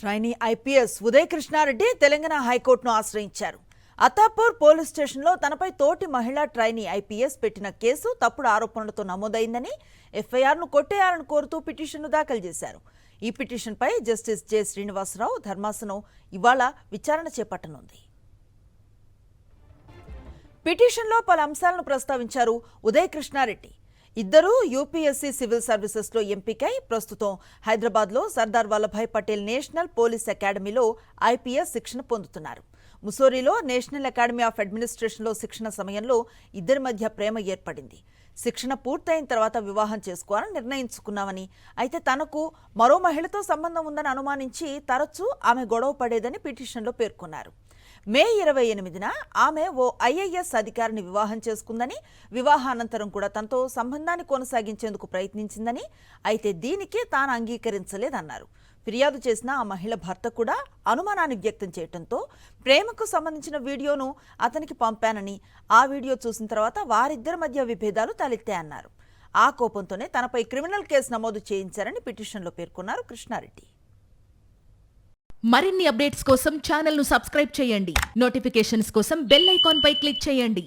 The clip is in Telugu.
ట్రైనీ ఐపీఎస్ ఉదయ్ కృష్ణారెడ్డి తెలంగాణ హైకోర్టును ఆశ్రయించారు. అత్తాపూర్ పోలీస్ స్టేషన్లో తనపై తోటి మహిళా ట్రైనీ ఐపీఎస్ పెట్టిన కేసు తప్పుడు ఆరోపణలతో నమోదైందని ఎఫ్ఐఆర్ను కొట్టేయాలని కోరుతూ పిటిషన్ను దాఖలు చేశారు. ఈ పిటిషన్పై జస్టిస్ జె శ్రీనివాసరావు ధర్మాసనం ఇవాళ విచారణ చేపట్టనుంది. పిటిషన్లో పలు అంశాలను ప్రస్తావించారు ఉదయ్ కృష్ణారెడ్డి. ఇద్దరూ యూపీఎస్సీ సివిల్ సర్వీసెస్లో ఎంపికై ప్రస్తుతం హైదరాబాద్లో సర్దార్ వల్లభాయ్ పటేల్ నేషనల్ పోలీస్ అకాడమీలో ఐపీఎస్ శిక్షణ పొందుతున్నారు. ముసోరిలో నేషనల్ అకాడమీ ఆఫ్ అడ్మినిస్ట్రేషన్లో శిక్షణ సమయంలో ఇద్దరి మధ్య ప్రేమ ఏర్పడింది. శిక్షణ పూర్తయిన తర్వాత వివాహం చేసుకోవాలని నిర్ణయించుకున్నామని, అయితే తనకు మరో మహిళతో సంబంధం ఉందని అనుమానించి తరచూ ఆమె గొడవ పడేదని పిటిషన్లో పేర్కొన్నారు. మే 28న ఆమె ఓ ఐఏఎస్ అధికారిని వివాహం చేసుకుందని, వివాహానంతరం కూడా తనతో సంబంధాన్ని కొనసాగించేందుకు ప్రయత్నించిందని, అయితే దీనికి తాను అంగీకరించలేదన్నారు. ఫిర్యాదు చేసిన ఆ మహిళ భర్త కూడా అనుమానాన్ని వ్యక్తం చేయడంతో ప్రేమకు సంబంధించిన వీడియోను అతనికి పంపానని, ఆ వీడియో చూసిన తర్వాత వారిద్దరి మధ్య విభేదాలు తలెత్తాయన్నారు. ఆ కోపంతోనే తనపై క్రిమినల్ కేసు నమోదు చేయించారని పిటిషన్లో పేర్కొన్నారు కృష్ణారెడ్డి. మరిన్ని అప్డేట్స్ కోసం ఛానల్ ను సబ్స్క్రైబ్ చేయండి. నోటిఫికేషన్స్ కోసం బెల్ ఐకాన్ పై క్లిక్ చేయండి.